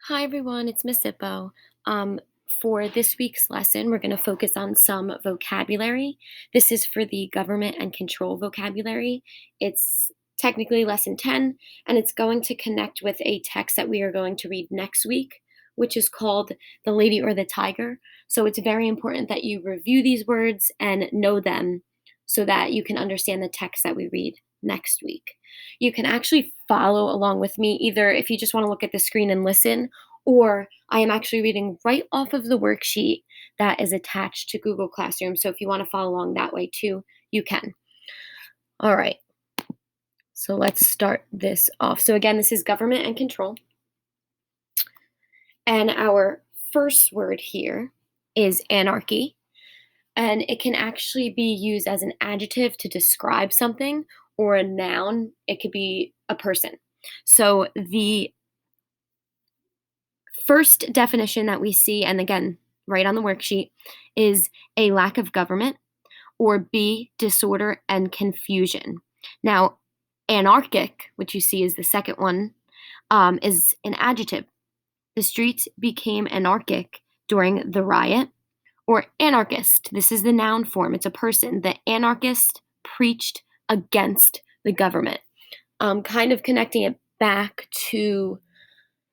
Hi everyone, it's Miss Ippo. Um, for this week's lesson, we're going to focus on some vocabulary. This is for the government and control vocabulary. It's technically lesson 10, and it's going to connect with a text that we are going to read next week, which is called The Lady or the Tiger. So it's very important that you review these words and know them so that you can understand the text that we read next week. You can actually follow along with me either if you just want to look at the screen and listen, or I am actually reading right off of the worksheet that is attached to Google Classroom. So if you want to follow along that way too, you can. All right, so let's start this off. So again, this is government and control. And our first word here is anarchy. And it can actually be used as an adjective to describe something or a noun. It could be a person. So the first definition that we see, and again, right on the worksheet, is a lack of government, or B, disorder and confusion. Now, anarchic, which you see is the second one, is an adjective. The streets became anarchic during the riot. Or anarchist, this is the noun form, it's a person. The anarchist preached against the government. Kind of connecting it back to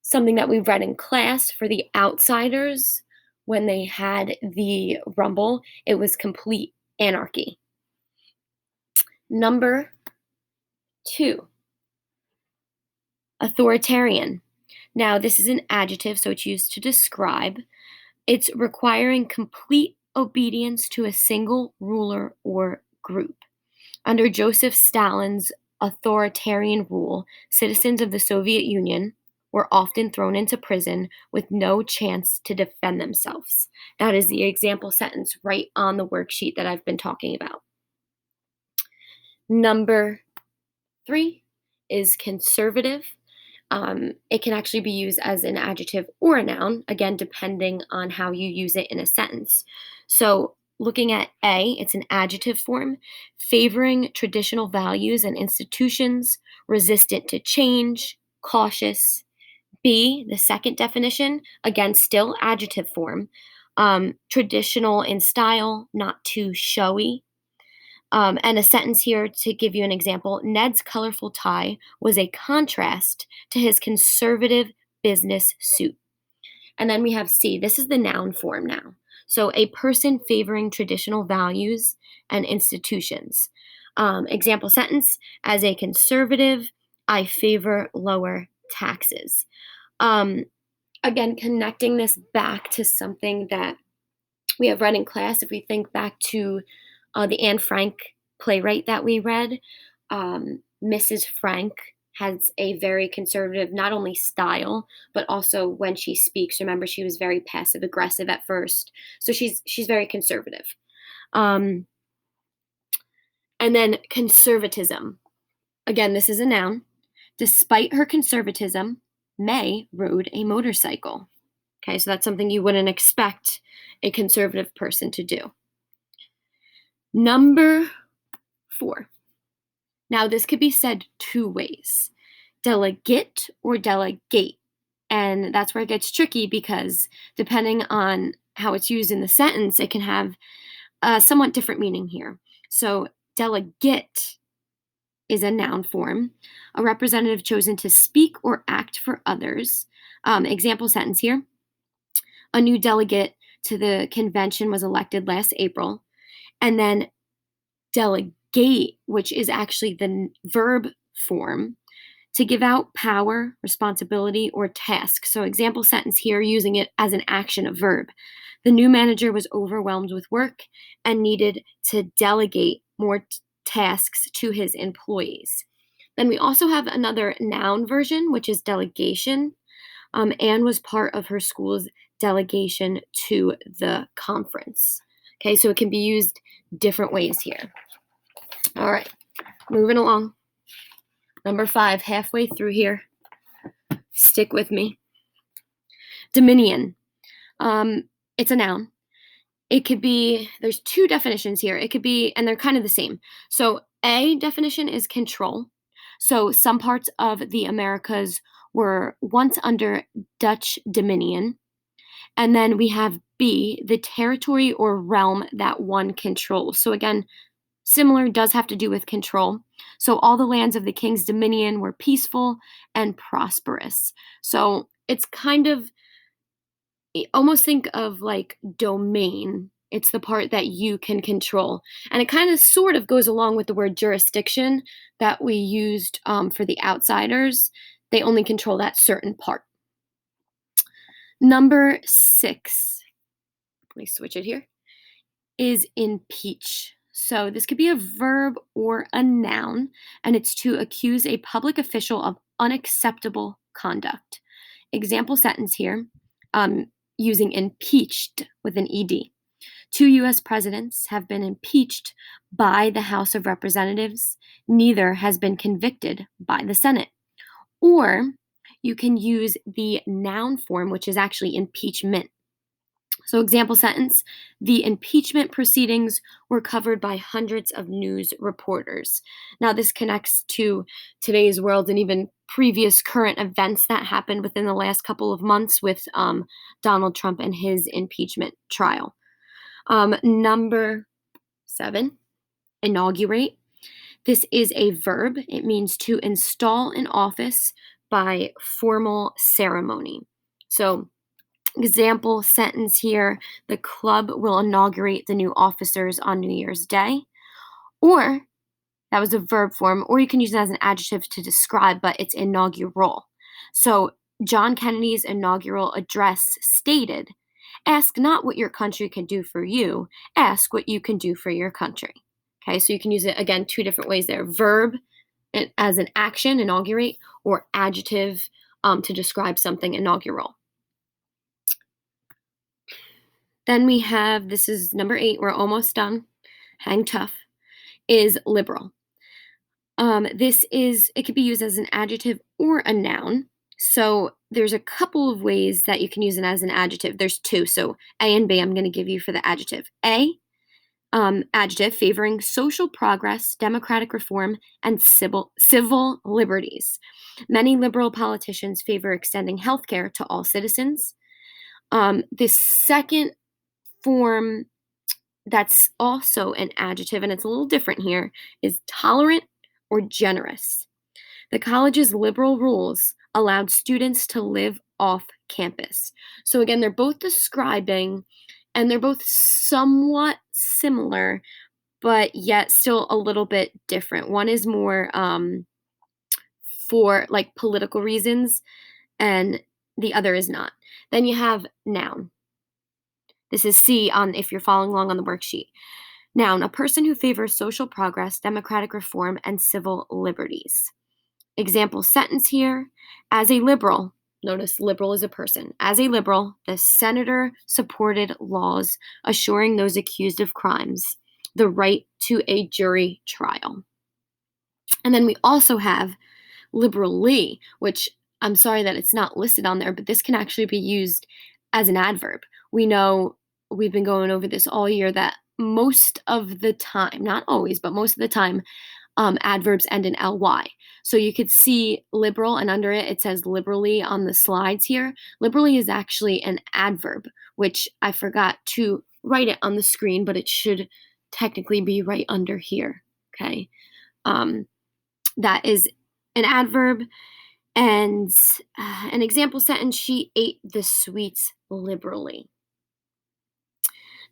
something that we read in class for the outsiders when they had the rumble. It was complete anarchy. Number 2, authoritarian. Now, this is an adjective, so it's used to describe. It's requiring complete obedience to a single ruler or group. Under Joseph Stalin's authoritarian rule, citizens of the Soviet Union were often thrown into prison with no chance to defend themselves. That is the example sentence right on the worksheet that I've been talking about. Number 3 is conservative. It can actually be used as an adjective or a noun, again, depending on how you use it in a sentence. So, looking at A, it's an adjective form, favoring traditional values and institutions, resistant to change, cautious. B, the second definition, again, still adjective form, traditional in style, not too showy. And a sentence here to give you an example: Ned's colorful tie was a contrast to his conservative business suit. And then we have C. This is the noun form now. So, a person favoring traditional values and institutions. Example sentence: As a conservative, I favor lower taxes. Um, Again, connecting this back to something that we have read in class, if we think back to the Anne Frank playwright that we read, Mrs. Frank has a very conservative, not only style, but also when she speaks. Remember, she was very passive aggressive at first, so she's very conservative. Um, and then conservatism. Again, this is a noun. Despite her conservatism, May rode a motorcycle. Okay, so that's something you wouldn't expect a conservative person to do. Number 4. Now, this could be said two ways: delegate or delegate. And that's where it gets tricky because depending on how it's used in the sentence, it can have a somewhat different meaning here. So, delegate is a noun form, a representative chosen to speak or act for others. Example sentence here: A new delegate to the convention was elected last April. And then delegate, which is actually the verb form, to give out power, responsibility, or task. So, example sentence here using it as an action, a verb. The new manager was overwhelmed with work and needed to delegate more tasks to his employees. Then we also have another noun version, which is delegation. Anne was part of her school's delegation to the conference. Okay, so it can be used different ways here. All right, moving along. Number 5, halfway through here. Stick with me. Dominion. It's a noun. It could be, there's 2 definitions here. It could be, and they're kind of the same. So, A definition is control. So, some parts of the Americas were once under Dutch dominion. And then we have B, the territory or realm that one controls. So again, similar, does have to do with control. So all the lands of the king's dominion were peaceful and prosperous. So it's kind of, almost think of like domain. It's the part that you can control. And it kind of sort of goes along with the word jurisdiction that we used for the outsiders. They only control that certain part. Number 6, let me switch it here, is impeach. So this could be a verb or a noun, and it's to accuse a public official of unacceptable conduct. Example sentence here, using impeached with an ed. 2 U.S. presidents have been impeached by the House of Representatives. Neither has been convicted by the Senate. Or you can use the noun form, which is actually impeachment. So, example sentence, the impeachment proceedings were covered by hundreds of news reporters. Now, this connects to today's world and even previous current events that happened within the last couple of months with Donald Trump and his impeachment trial. Number 7, inaugurate. This is a verb. It means to install in office by formal ceremony. So, example sentence here, the club will inaugurate the new officers on New Year's Day. Or, that was a verb form, or you can use it as an adjective to describe, but it's inaugural. So, John Kennedy's inaugural address stated, "Ask not what your country can do for you, ask what you can do for your country." Okay, so you can use it again 2 different ways there. Verb as an action, inaugurate, or adjective to describe something, inaugural. Then we have, this is number 8, we're almost done. Hang tough, is liberal. It could be used as an adjective or a noun. So there's a couple of ways that you can use it as an adjective. There's 2, so A and B I'm going to give you for the adjective. A, adjective, favoring social progress, democratic reform, and civil liberties. Many liberal politicians favor extending health care to all citizens. The second form that's also an adjective, and it's a little different here, is tolerant or generous. The college's liberal rules allowed students to live off campus. So again, they're both describing, and they're both somewhat similar, but yet still a little bit different. One is more for like political reasons, and the other is not. Then you have noun. This is C on if you're following along on the worksheet. Noun, a person who favors social progress, democratic reform, and civil liberties. Example sentence here, as a liberal, notice liberal is a person. As a liberal, the senator supported laws assuring those accused of crimes the right to a jury trial. And then we also have liberally, which I'm sorry that it's not listed on there, but this can actually be used as an adverb. We know we've been going over this all year that most of the time, not always, but most of the time, adverbs end in ly. So you could see liberal, and under it, it says liberally on the slides here. Liberally is actually an adverb, which I forgot to write it on the screen, but it should technically be right under here. Okay. That is an adverb. And an example sentence, she ate the sweets liberally.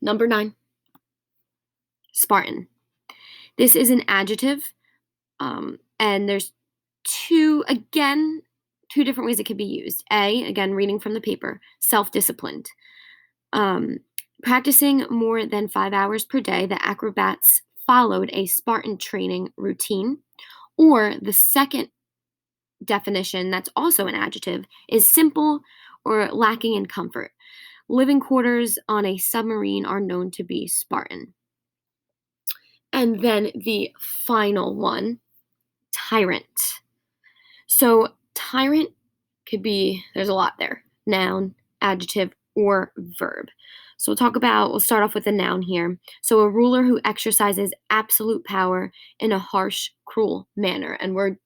Number 9, Spartan. This is an adjective, and there's two different ways it could be used. A, again, reading from the paper, self-disciplined. Practicing more than 5 hours per day, the acrobats followed a Spartan training routine. Or the second definition, that's also an adjective, is simple or lacking in comfort. Living quarters on a submarine are known to be Spartan. And then the final one, tyrant. So tyrant could be, there's a lot there, noun, adjective, or verb. So we'll start off with a noun here. So a ruler who exercises absolute power in a harsh, cruel manner. And we're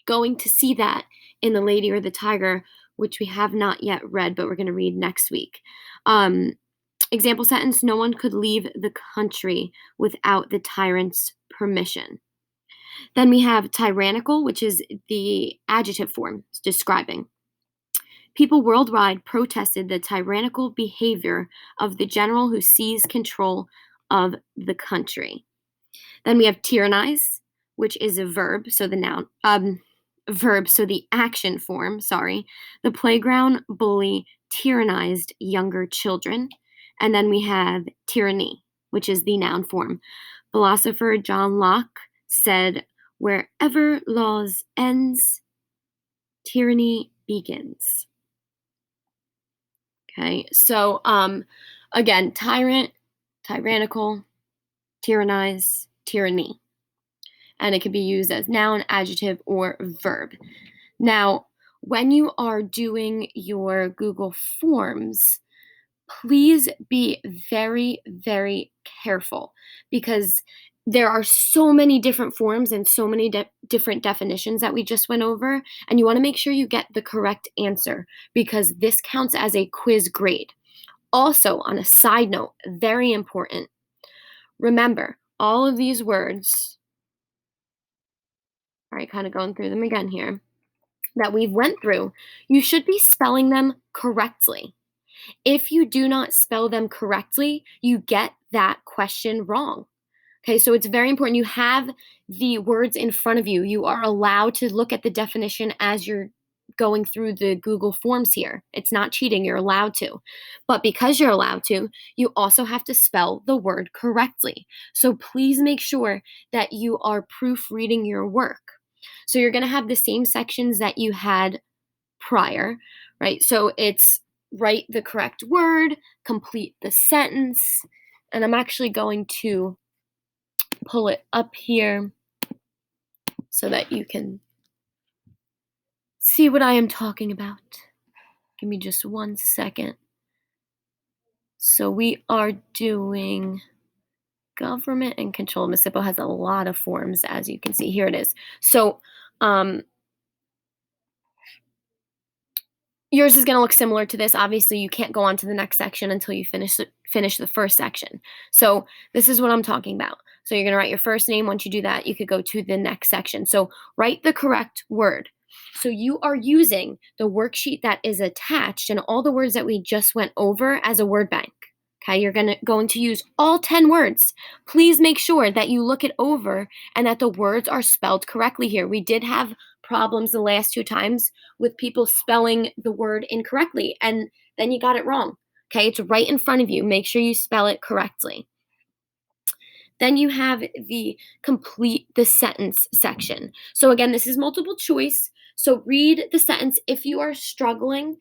going to see that in The Lady or the Tiger, which we have not yet read, but we're going to read next week. Example sentence: no one could leave the country without the tyrant's permission. Then we have tyrannical, which is the adjective form describing. People worldwide protested the tyrannical behavior of the general who seized control of the country. Then we have tyrannize, which is a verb, so the noun, so the action form, sorry. The playground bully tyrannized younger children. And then we have tyranny, which is the noun form. Philosopher John Locke said, wherever laws ends, tyranny begins. Okay, so again, tyrant, tyrannical, tyrannize, tyranny. And it can be used as noun, adjective, or verb. Now, when you are doing your Google Forms, please be very, very careful, because there are so many different forms and so many different definitions that we just went over, and you want to make sure you get the correct answer, because this counts as a quiz grade. Also, on a side note, very important, remember all of these words, all right, kind of going through them again here, that we've went through, you should be spelling them correctly. If you do not spell them correctly, you get that question wrong. Okay, so it's very important. You have the words in front of you. You are allowed to look at the definition as you're going through the Google Forms here. It's not cheating. You're allowed to. But because you're allowed to, you also have to spell the word correctly. So please make sure that you are proofreading your work. So you're going to have the same sections that you had prior, right? So it's write the correct word, complete the sentence, and I'm actually going to pull it up here so that you can see what I am talking about. Give me just 1 second. So we are doing government and control. Miss Hippo has a lot of forms, as you can see. Here it is. So yours is going to look similar to this. Obviously, you can't go on to the next section until you finish the first section. So this is what I'm talking about. So you're going to write your first name. Once you do that, you could go to the next section. So write the correct word. So you are using the worksheet that is attached and all the words that we just went over as a word bank. Okay, you're going to use all 10 words. Please make sure that you look it over and that the words are spelled correctly here. We did have problems the last 2 times with people spelling the word incorrectly, and then you got it wrong. Okay, it's right in front of you. Make sure you spell it correctly. Then you have the complete the sentence section. So again, this is multiple choice. So read the sentence. If you are struggling,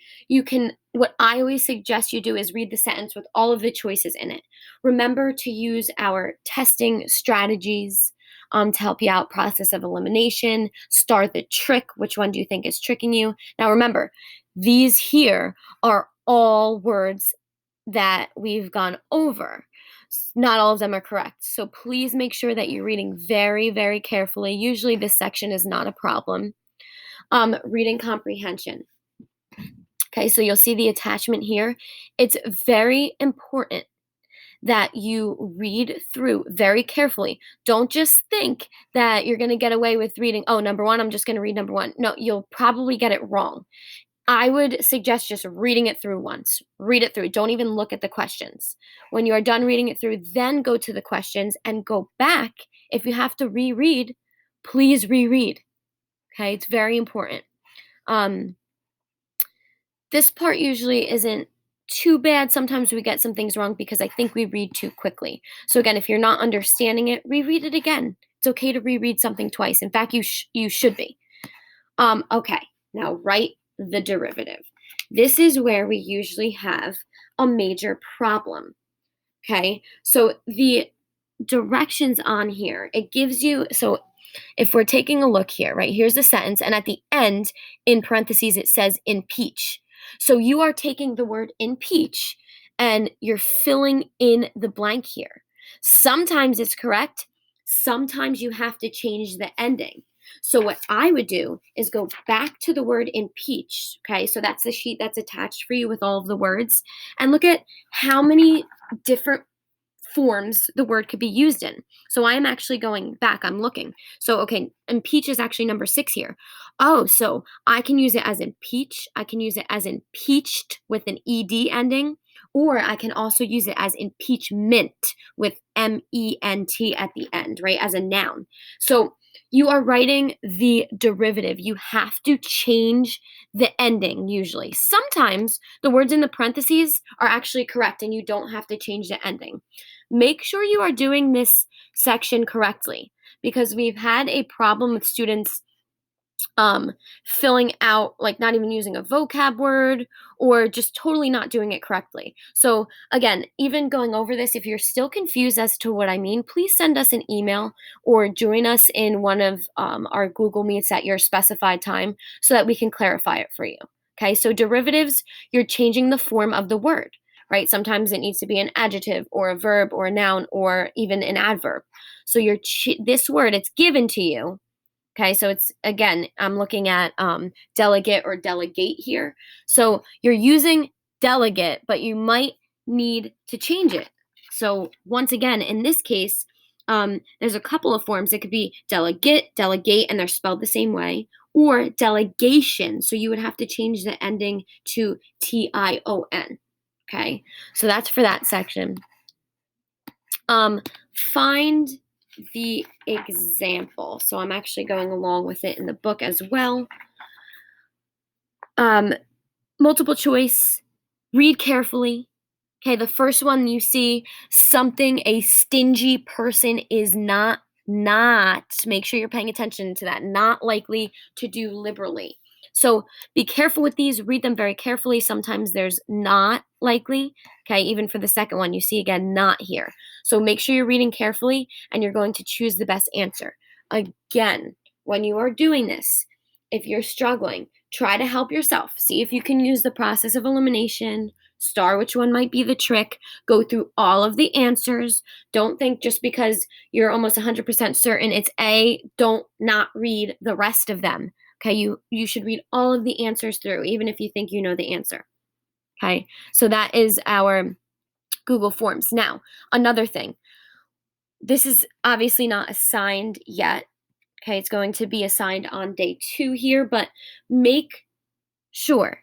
what I always suggest you do is read the sentence with all of the choices in it. Remember to use our testing strategies to help you out. Process of elimination, start the trick. Which one do you think is tricking you? Now remember, these here are all words that we've gone over. Not all of them are correct. So please make sure that you're reading very, very carefully. Usually this section is not a problem. Reading comprehension. Okay, so you'll see the attachment here. It's very important that you read through very carefully. Don't just think that you're going to get away with reading, oh, number 1, I'm just going to read number 1. No, you'll probably get it wrong. I would suggest just reading it through once. Read it through. Don't even look at the questions. When you are done reading it through, then go to the questions and go back. If you have to reread, please reread. Okay, it's very important. This part usually isn't too bad. Sometimes we get some things wrong because I think we read too quickly. So again, if you're not understanding it, reread it again. It's okay to reread something twice. In fact, you should be. Okay, now write the derivative. This is where we usually have a major problem. Okay, so the directions on here, it gives you, so if we're taking a look here, right, here's the sentence, and at the end, in parentheses, it says impeach. So you are taking the word impeach and you're filling in the blank here. Sometimes it's correct. Sometimes you have to change the ending. So what I would do is go back to the word impeach. Okay, so that's the sheet that's attached for you with all of the words, and look at how many different forms the word could be used in. So I am actually going back. I'm looking. So, okay, impeach is actually number 6 here. Oh, so I can use it as impeach. I can use it as impeached with an ed ending, or I can also use it as impeachment with ment at the end, right? As a noun. So you are writing the derivative. You have to change the ending usually. Sometimes the words in the parentheses are actually correct and you don't have to change the ending. Make sure you are doing this section correctly, because we've had a problem with students filling out, like not even using a vocab word or just totally not doing it correctly. So, again, even going over this, if you're still confused as to what I mean, please send us an email or join us in one of our Google Meets at your specified time so that we can clarify it for you. Okay, so derivatives, you're changing the form of the word, right? Sometimes it needs to be an adjective or a verb or a noun or even an adverb. So this word, it's given to you. Okay, so it's, again, I'm looking at delegate or delegate here. So you're using delegate, but you might need to change it. So once again, in this case, there's a couple of forms. It could be delegate, delegate, and they're spelled the same way, or delegation. So you would have to change the ending to tion. Okay, so that's for that section. Find the example. So I'm actually going along with it in the book as well. Multiple choice, read carefully. Okay, the first one you see, something a stingy person is not, make sure you're paying attention to that, not likely to do liberally. So be careful with these, read them very carefully. Sometimes there's not likely. Okay, even for the second one, you see again, not here. So make sure you're reading carefully and you're going to choose the best answer. Again, when you are doing this, if you're struggling, try to help yourself. See if you can use the process of elimination, star which one might be the trick, go through all of the answers. Don't think just because you're almost 100% certain it's A, don't not read the rest of them. Okay, you should read all of the answers through, even if you think you know the answer. Okay, so that is our Google Forms. Now, another thing, this is obviously not assigned yet. Okay, it's going to be assigned on day 2 here, but make sure,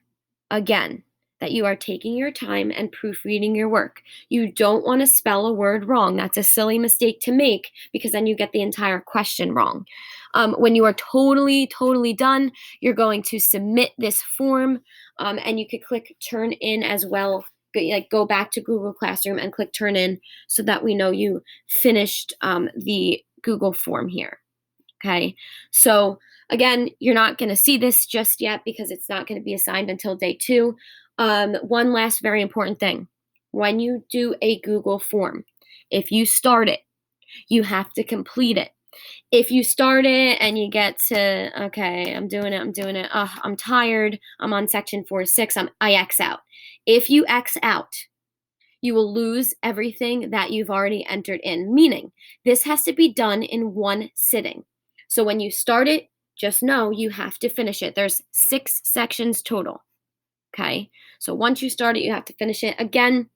again, that you are taking your time and proofreading your work. You don't want to spell a word wrong. That's a silly mistake to make because then you get the entire question wrong. When you are totally done, you're going to submit this form, and you could click turn in as well. Like go back to Google Classroom and click turn in so that we know you finished the Google form here. Okay, so again, you're not going to see this just yet because it's not going to be assigned until day 2. One last very important thing. When you do a Google form, if you start it, you have to complete it. If you start it and you get to, okay, I'm doing it, I'm tired, I'm on section 4-6, I X out. If you X out, you will lose everything that you've already entered in, meaning this has to be done in one sitting. So when you start it, just know you have to finish it. There's 6 sections total. Okay, so once you start it, you have to finish it. Again,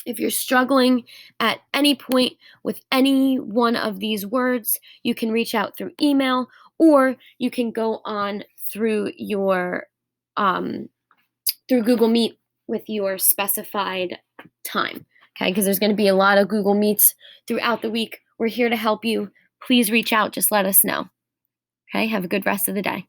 if you're struggling at any point with any one of these words, you can reach out through email or you can go on through your through Google Meet with your specified time. Okay, because there's going to be a lot of Google Meets throughout the week. We're here to help you. Please reach out. Just let us know. Okay, have a good rest of the day.